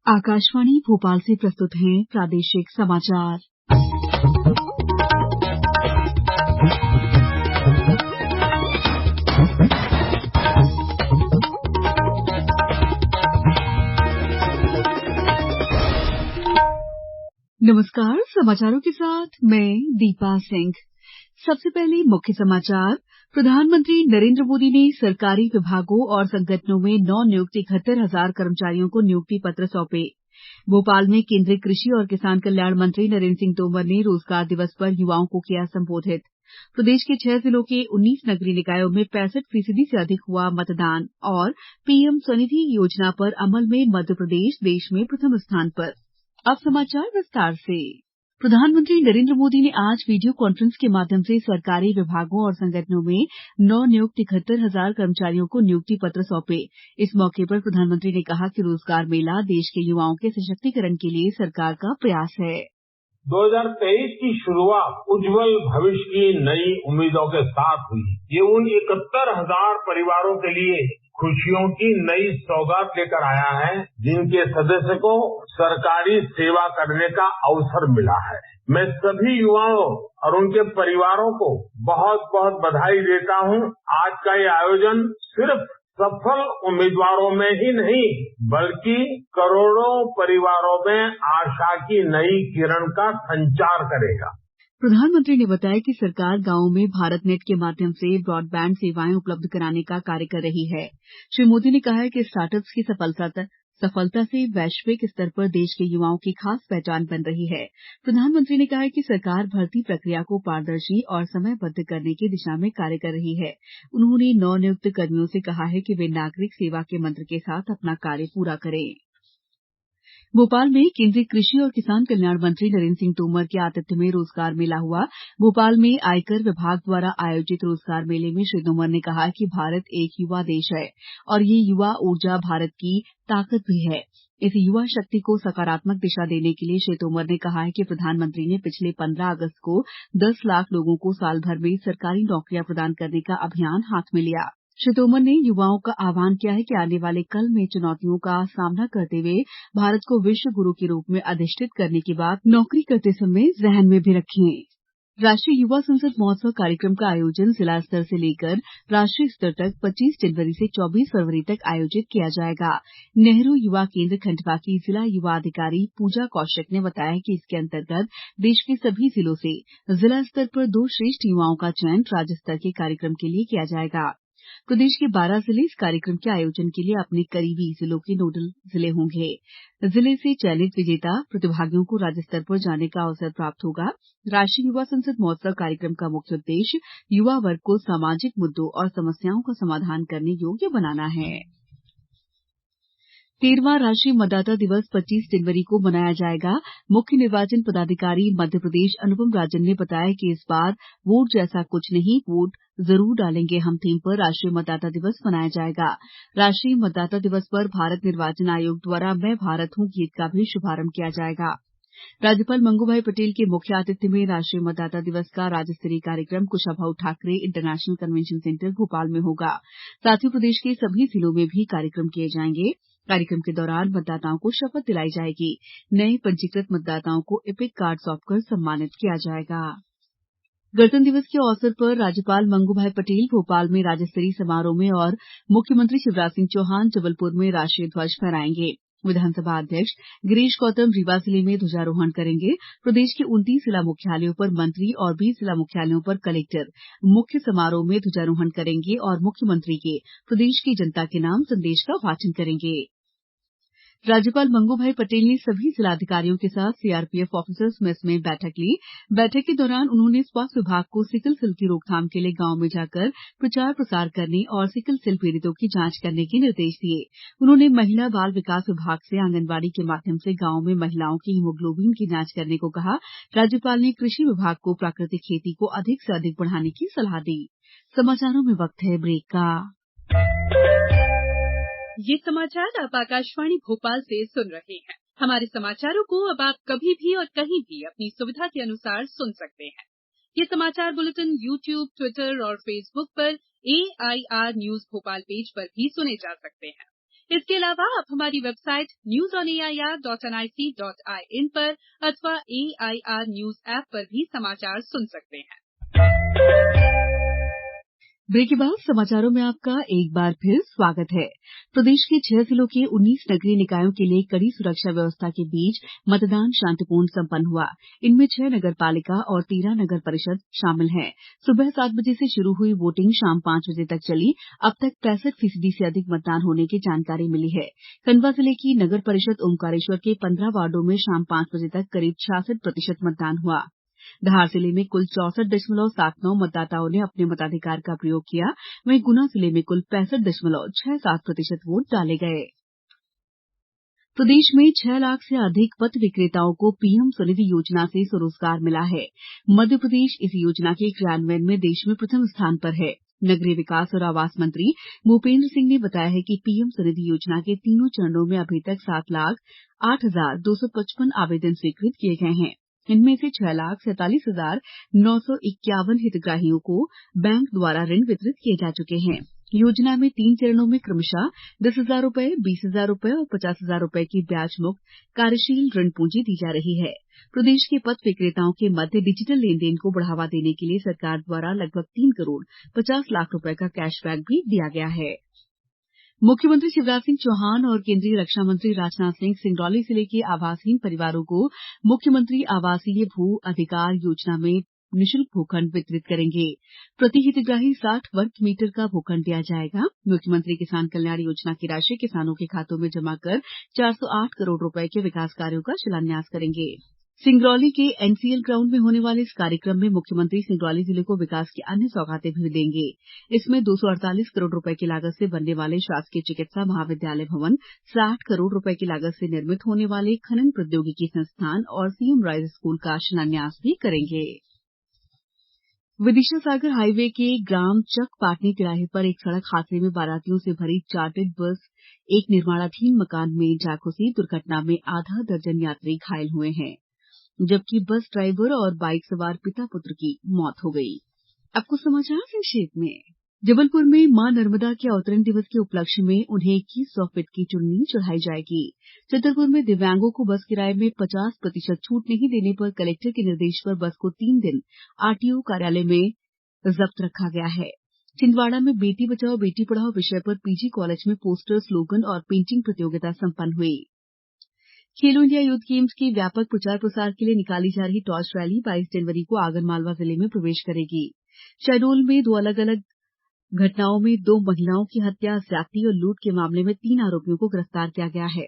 आकाशवाणी भोपाल से प्रस्तुत हैं प्रादेशिक समाचार। नमस्कार, समाचारों के साथ मैं दीपा सिंह। सबसे पहले मुख्य समाचार। प्रधानमंत्री नरेंद्र मोदी ने सरकारी विभागों और संगठनों में नवनियुक्त 71,000 कर्मचारियों को नियुक्ति पत्र सौंपे। भोपाल में केंद्रीय कृषि और किसान कल्याण मंत्री नरेंद्र सिंह तोमर ने रोजगार दिवस पर युवाओं को किया संबोधित। प्रदेश के 6 जिलों के 19 नगरीय निकायों में 65% से अधिक हुआ मतदान और पीएम स्वनिधि योजना पर अमल में मध्यप्रदेश देश में प्रथम स्थान पर। अब समाचार विस्तार से। प्रधानमंत्री नरेंद्र मोदी ने आज वीडियो कॉन्फ्रेंस के माध्यम से सरकारी विभागों और संगठनों में नवनियुक्त 71,000 कर्मचारियों को नियुक्ति पत्र सौंपे। इस मौके पर प्रधानमंत्री ने कहा कि रोजगार मेला देश के युवाओं के सशक्तिकरण के लिए सरकार का प्रयास है। 2023 की शुरुआत उज्जवल भविष्य की नई उम्मीदों के साथ हुई। ये उन 71,000 परिवारों के लिए खुशियों की नई सौगात लेकर आया है, जिनके सदस्य को सरकारी सेवा करने का अवसर मिला है। मैं सभी युवाओं और उनके परिवारों को बहुत बहुत बधाई देता हूं। आज का ये आयोजन सिर्फ सफल उम्मीदवारों में ही नहीं, बल्कि करोड़ों परिवारों में आशा की नई किरण का संचार करेगा। प्रधानमंत्री ने बताया कि सरकार गांवों में भारत नेट के माध्यम से ब्रॉडबैंड सेवाएं उपलब्ध कराने का कार्य कर रही है। श्री मोदी ने कहा कि स्टार्टअप्स की सफलता से वैश्विक स्तर पर देश के युवाओं की खास पहचान बन रही है। प्रधानमंत्री ने कहा कि सरकार भर्ती प्रक्रिया को पारदर्शी और समयबद्ध करने की दिशा में कार्य कर रही है। उन्होंने नवनियुक्त कर्मियों से कहा है कि वे नागरिक सेवा के मंत्र के साथ अपना कार्य पूरा करें। भोपाल में केंद्रीय कृषि और किसान कल्याण मंत्री नरेंद्र सिंह तोमर के आतिथ्य में रोजगार मेला हुआ। भोपाल में आयकर विभाग द्वारा आयोजित रोजगार मेले में श्री तोमर ने कहा कि भारत एक युवा देश है और ये युवा ऊर्जा भारत की ताकत भी है। इस युवा शक्ति को सकारात्मक दिशा देने के लिए श्री तोमर ने कहा है कि प्रधानमंत्री ने पिछले 15 अगस्त को 10 लाख लोगों को साल भर में सरकारी नौकरियां प्रदान करने का अभियान हाथ में लिया। श्री तोमर ने युवाओं का आह्वान किया है कि आने वाले कल में चुनौतियों का सामना करते हुए भारत को विश्व गुरु के रूप में अधिष्ठित करने की बात नौकरी करते समय जहन में भी रखें। राष्ट्रीय युवा संसद महोत्सव कार्यक्रम का आयोजन जिला स्तर से लेकर राष्ट्रीय स्तर तक 25 जनवरी से 24 फरवरी तक आयोजित किया जाएगा। नेहरू युवा केंद्र खंडवा की जिला युवा अधिकारी पूजा कौशिक ने बताया कि इसके अंतर्गत देश के सभी जिलों से जिला स्तर पर 2 श्रेष्ठ युवाओं का चयन राज्य स्तर के कार्यक्रम के लिए किया जाएगा। प्रदेश के 12 जिले इस कार्यक्रम के आयोजन के लिए अपने करीबी जिलों के नोडल जिले होंगे। जिले से चयनित विजेता प्रतिभागियों को राज्य स्तर पर जाने का अवसर प्राप्त होगा। राष्ट्रीय युवा संसद महोत्सव कार्यक्रम का मुख्य उद्देश्य युवा वर्ग को सामाजिक मुद्दों और समस्याओं का समाधान करने योग्य बनाना है। 13वां राष्ट्रीय मतदाता दिवस 25 जनवरी को मनाया जाएगा। मुख्य निर्वाचन पदाधिकारी मध्यप्रदेश अनुपम राजन ने बताया कि इस बार वोट जैसा कुछ नहीं, वोट जरूर डालेंगे हम थीम पर राष्ट्रीय मतदाता दिवस मनाया जाएगा। राष्ट्रीय मतदाता दिवस पर भारत निर्वाचन आयोग द्वारा मैं भारत हूँ गीत का भी शुभारंभ किया जाएगा। राज्यपाल मंगूभाई पटेल के मुख्य आतिथ्य में राष्ट्रीय मतदाता दिवस का राज्य स्तरीय कार्यक्रम Kushabhau Thackeray international convention centre Bhopal में होगा। साथ ही प्रदेश के सभी जिलों में भी कार्यक्रम किए जाएंगे। कार्यक्रम के दौरान मतदाताओं को शपथ दिलाई जाएगी। नए पंजीकृत मतदाताओं को इपिक कार्ड सौंपकर सम्मानित किया जाएगा। गणतंत्र दिवस के अवसर पर राज्यपाल मंगूभाई पटेल भोपाल में राज्य स्तरीय समारोह में और मुख्यमंत्री शिवराज सिंह चौहान जबलपुर में राष्ट्रीय ध्वज फहराएंगे। विधानसभा अध्यक्ष गिरीश गौतम रीवा जिले में ध्वजारोहण करेंगे। प्रदेश के 29 जिला मुख्यालयों पर मंत्री और 20 जिला मुख्यालयों पर कलेक्टर मुख्य समारोह में ध्वजारोहण करेंगे और मुख्यमंत्री के प्रदेश की जनता के नाम संदेश का वाचन करेंगे। राज्यपाल मंगूभाई पटेल ने सभी जिलाधिकारियों के साथ सीआरपीएफ ऑफिसर्स मेस में बैठक ली। बैठक के दौरान उन्होंने स्वास्थ्य विभाग को सिकल सेल की रोकथाम के लिए गांव में जाकर प्रचार प्रसार करने और सिकल सेल पीड़ितों की जांच करने के निर्देश दिए। उन्होंने महिला बाल विकास विभाग से आंगनबाड़ी के माध्यम से गांव में महिलाओं की हीमोग्लोबिन की जांच करने को कहा। राज्यपाल ने कृषि विभाग को प्राकृतिक खेती को अधिक से अधिक बढ़ाने की सलाह दी। समाचारों में वक्त है ब्रेक का। ये समाचार आप आकाशवाणी भोपाल से सुन रहे हैं। हमारे समाचारों को अब आप कभी भी और कहीं भी अपनी सुविधा के अनुसार सुन सकते हैं। ये समाचार बुलेटिन YouTube, ट्विटर और फेसबुक पर AIR न्यूज भोपाल पेज पर भी सुने जा सकते हैं। इसके अलावा आप हमारी वेबसाइट newsonair.nic.in पर अथवा AIR न्यूज ऐप पर भी समाचार सुन सकते हैं। ब्रेक के बाद समाचारों में आपका एक बार फिर स्वागत है। प्रदेश के 6 जिलों के 19 नगरीय निकायों के लिए कड़ी सुरक्षा व्यवस्था के बीच मतदान शांतिपूर्ण संपन्न हुआ। इनमें 6 नगर पालिका और 13 नगर परिषद शामिल हैं। सुबह 7 बजे से शुरू हुई वोटिंग शाम 5 बजे तक चली। अब तक 65% से अधिक मतदान होने की जानकारी मिली है। खंडवा जिले की नगर परिषद ओमकारेश्वर के 15 वार्डों में शाम 5 बजे तक करीब 66% मतदान हुआ। धार जिले में कुल 64.79 मतदाताओं ने अपने मताधिकार का प्रयोग किया। वहीं गुना जिले में कुल 65.67% वोट डाले गए। प्रदेश में 6 लाख से अधिक पथ विक्रेताओं को पीएम स्वनिधि योजना से स्वरोजगार मिला है। मध्य प्रदेश इस योजना के क्रियान्वयन में देश में प्रथम स्थान पर है। नगरीय विकास और आवास मंत्री भूपेन्द्र सिंह ने बताया है कि पीएम स्वनिधि योजना के तीनों चरणों में अभी तक 7,08,255 आवेदन स्वीकृत किए गए हैं। इनमें से 6,47,951 हितग्राहियों को बैंक द्वारा ऋण वितरित किए जा चुके हैं। योजना में 3 चरणों में क्रमशः 10,000 रुपए, 20,000 रुपए और 50,000 रुपए की ब्याज मुक्त कार्यशील ऋण पूंजी दी जा रही है। प्रदेश के पथ विक्रेताओं के मध्य डिजिटल लेन देन को बढ़ावा देने के लिए सरकार द्वारा लगभग 3 करोड़ 50 लाख रुपए का कैशबैक भी दिया गया है। मुख्यमंत्री शिवराज सिंह चौहान और केंद्रीय रक्षा मंत्री राजनाथ सिंह सिंगरौली जिले के आवासहीन परिवारों को मुख्यमंत्री आवासीय भू अधिकार योजना में निःशुल्क भूखंड वितरित करेंगे। प्रति हितग्राही 60 वर्ग मीटर का भूखंड दिया जाएगा। मुख्यमंत्री किसान कल्याण योजना की राशि किसानों के खातों में जमा कर 408 करोड़ रुपए के विकास कार्यों का शिलान्यास करेंगे। सिंगरौली के एनसीएल ग्राउंड में होने वाले इस कार्यक्रम में मुख्यमंत्री सिंगरौली जिले को विकास की अन्य सौगातें भी देंगे। इसमें 248 करोड़ रुपए की लागत से बनने वाले शासकीय चिकित्सा महाविद्यालय भवन, 60 करोड़ रुपए की लागत से निर्मित होने वाले खनन प्रौद्योगिकी संस्थान और सीएम राइज स्कूल का शिलान्यास भी करेंगे। विदिशा सागर हाईवे के ग्राम चक पाटनी तिराहे पर एक सड़क हादसे में बारातियों से भरी चार्टर्ड बस एक निर्माणाधीन मकान में जा घुसी। दुर्घटना में आधा दर्जन यात्री घायल हुए हैं, जबकि बस ड्राइवर और बाइक सवार पिता पुत्र की मौत हो गई। अब कुछ समाचार संक्षेप में। जबलपुर में मां नर्मदा के अवतरण दिवस के उपलक्ष्य में उन्हें 2100 फीट की चुन्नी चढ़ाई जाएगी। छतरपुर में दिव्यांगों को बस किराए में 50% छूट नहीं देने पर कलेक्टर के निर्देश पर बस को 3 दिन आरटीओ कार्यालय में जब्त रखा गया है। छिंदवाड़ा में बेटी बचाओ बेटी पढ़ाओ विषय पर पीजी कॉलेज में पोस्टर, स्लोगन और पेंटिंग प्रतियोगिता संपन्न हुई। खेलो इंडिया यूथ गेम्स के व्यापक प्रचार प्रसार के लिए निकाली जा रही टॉर्च रैली 22 जनवरी को आगरमालवा जिले में प्रवेश करेगी। शहडोल में 2 अलग-अलग घटनाओं में 2 महिलाओं की हत्या, ज्यादती और लूट के मामले में 3 आरोपियों को गिरफ्तार किया गया है।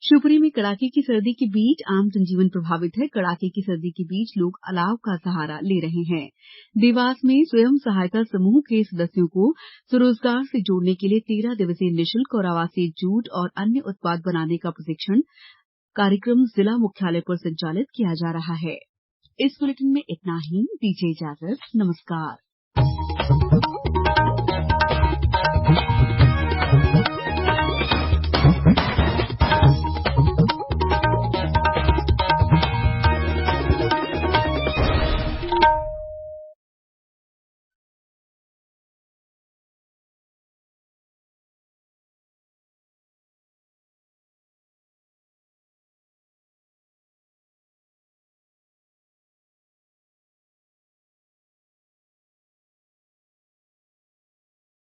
शिवपुरी में कड़ाके की सर्दी के बीच आम जनजीवन प्रभावित है। कड़ाके की सर्दी के बीच लोग अलाव का सहारा ले रहे हैं। देवास में स्वयं सहायता समूह के सदस्यों को स्वरोजगार से जोड़ने के लिए 13 दिवसीय निःशुल्क और आवासीय जूट और अन्य उत्पाद बनाने का प्रशिक्षण कार्यक्रम जिला मुख्यालय पर संचालित किया जा रहा है। इस बुलेटिन में इतना ही। दीजिए इजाजत। नमस्कार।